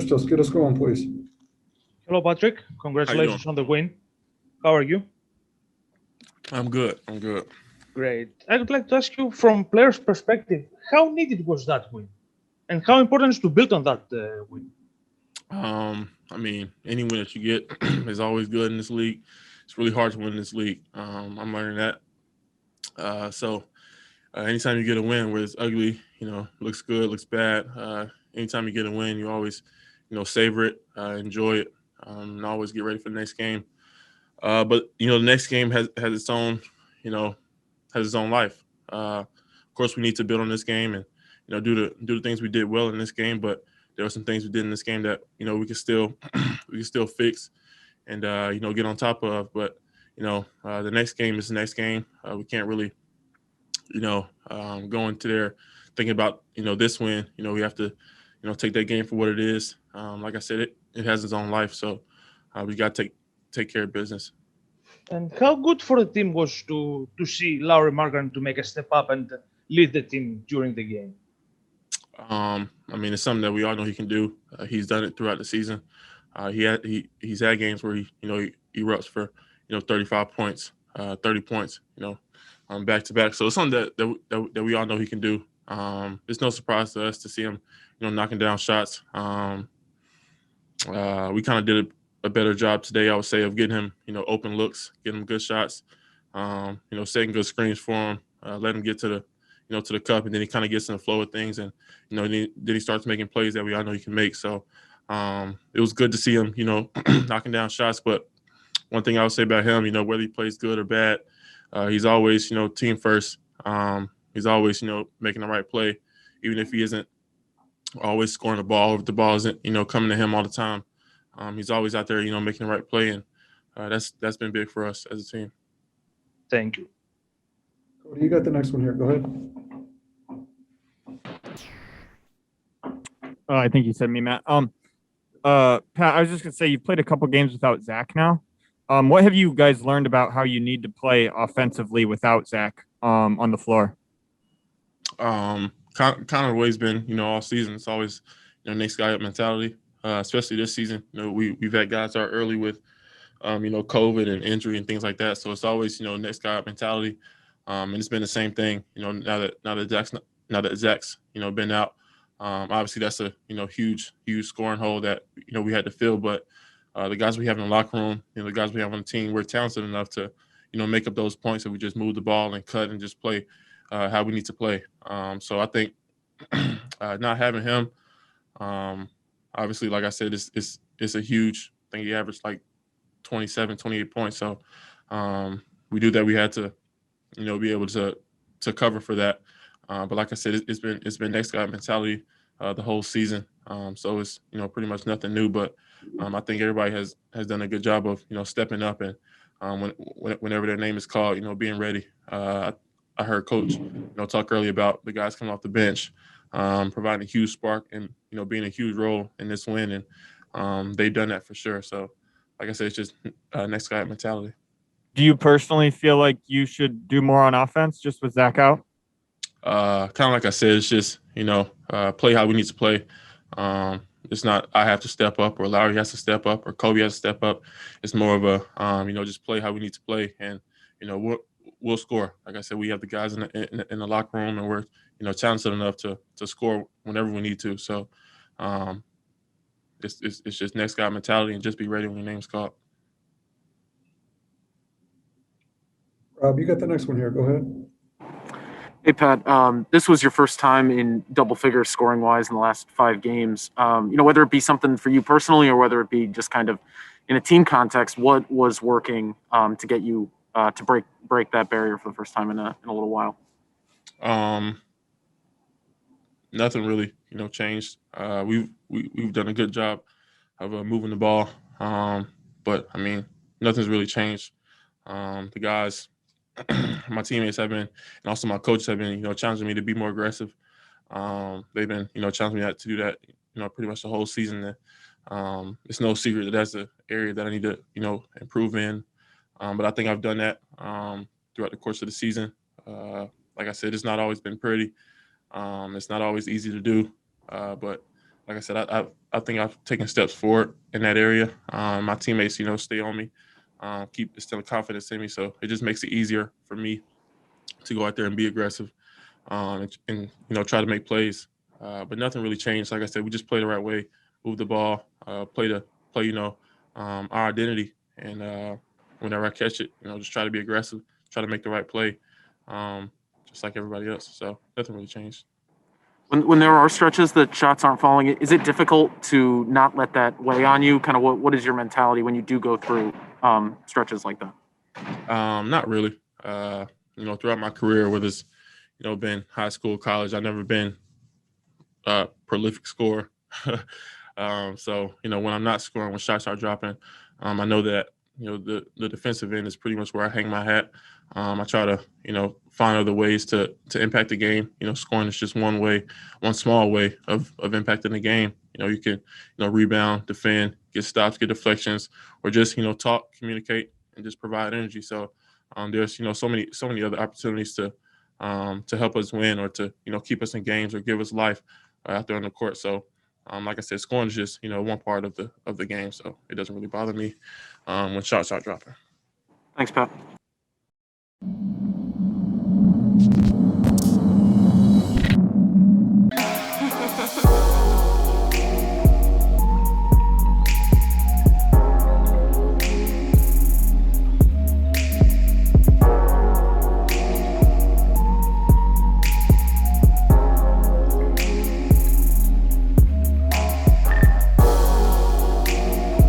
Christos, get us going, please. Hello, Patrick. How you Congratulations doing? on the win. How are you? I'm good. I'm good. Great. I would like to ask you from players' perspective, how needed was that win? And how important is to build on that win? I mean, any win that you get is always good in this league. It's really hard to win in this league. I'm learning that. Anytime you get a win where it's ugly, looks good, looks bad. Anytime you get a win, you always, savor it, enjoy it, and always get ready for the next game. But the next game has its own, has its own life. Of course, we need to build on this game and do the things we did well in this game. But there are some things we did in this game that we can still we can still fix and get on top of. But the next game is the next game. We can't really go into there thinking about this win. We have to take that game for what it is. Like I said, it has its own life. So we got to take care of business. And how good for the team was to see LarryMargaret to make a step up and lead the team during the game? I mean, it's something that we all know he can do. He's done it throughout the season. He's had games where he erupts for 35 points, 30 points, back to back. So it's something that we all know he can do. It's no surprise to us to see him knocking down shots. We kind of did a better job today, I would say, of getting him open looks, getting him good shots, setting good screens for him, let him get to the cup, and then he kind of gets in the flow of things, and then he starts making plays that we all know he can make. So it was good to see him knocking down shots. But one thing I would say about him, whether he plays good or bad, he's always team first. He's always making the right play, even if he isn't always scoring the ball, if the ball isn't coming to him all the time. He's always out there making the right play, and that's been big for us as a team. Thank you. Cody, you got the next one here. Go ahead. I think you said me, Matt. Pat, I was just gonna say you've played a couple games without Zach now. What have you guys learned about how you need to play offensively without Zach on the floor? Kind of always been all season. It's always next guy up mentality. Especially this season, we've had guys start early with COVID and injury and things like that. So it's always next guy up mentality. And it's been the same thing. Now that Zach's been out. Obviously, that's a huge scoring hole that we had to fill. But the guys we have in the locker room, the guys we have on the team, we're talented enough to make up those points if we just move the ball and cut and just play how we need to play. So I think not having him, obviously, like I said, it's a huge thing. He averaged like 27, 28 points. So we knew that we had to be able to cover for that. But like I said, it's been next guy mentality the whole season. So it's pretty much nothing new. But I think everybody has done a good job of stepping up and whenever their name is called, being ready. I heard Coach talk earlier about the guys coming off the bench, providing a huge spark and being a huge role in this win, and they've done that for sure. So like I said, it's just next guy mentality. Do you personally feel like you should do more on offense just with Zach out? Kind of like I said, it's just play how we need to play. It's not I have to step up or Larry has to step up or Kobe has to step up. It's more of a just play how we need to play, and we'll score. Like I said, we have the guys in the locker room, and we're talented enough to score whenever we need to. So it's just next guy mentality and just be ready when your name's called. Rob, you got the next one here. Go ahead. Hey, Pat, this was your first time in double figures scoring wise in the last 5 games. Whether it be something for you personally or whether it be just kind of in a team context, what was working to get you to break that barrier for the first time in a little while? Nothing really, changed. We've done a good job of moving the ball, but I mean, nothing's really changed. The guys, my teammates have been, and also my coaches have been, challenging me to be more aggressive. They've been, challenging me to do that, pretty much the whole season. It's no secret that that's the area that I need to, improve in. But I think I've done that throughout the course of the season. Like I said, it's not always been pretty. It's not always easy to do. But like I said, I think I've taken steps forward in that area. My teammates, stay on me, keep instilling confidence in me. So it just makes it easier for me to go out there and be aggressive, and try to make plays. But nothing really changed. Like I said, we just play the right way, move the ball, play our identity, and whenever I catch it, just try to be aggressive, try to make the right play, just like everybody else. So nothing really changed. When there are stretches that shots aren't falling, is it difficult to not let that weigh on you? Kind of what is your mentality when you do go through stretches like that? Not really. Throughout my career, whether it's been high school, college, I've never been a prolific scorer. So when I'm not scoring, when shots are dropping, I know that the defensive end is pretty much where I hang my hat. I try to find other ways to impact the game. Scoring is just one small way of impacting the game. You can rebound, defend, get stops, get deflections, or just talk, communicate, and just provide energy. So there's so many other opportunities to help us win, or to keep us in games, or give us life out there on the court. So like I said, scoring is just one part of the game. So it doesn't really bother me when shots are dropping. Thanks, Pat.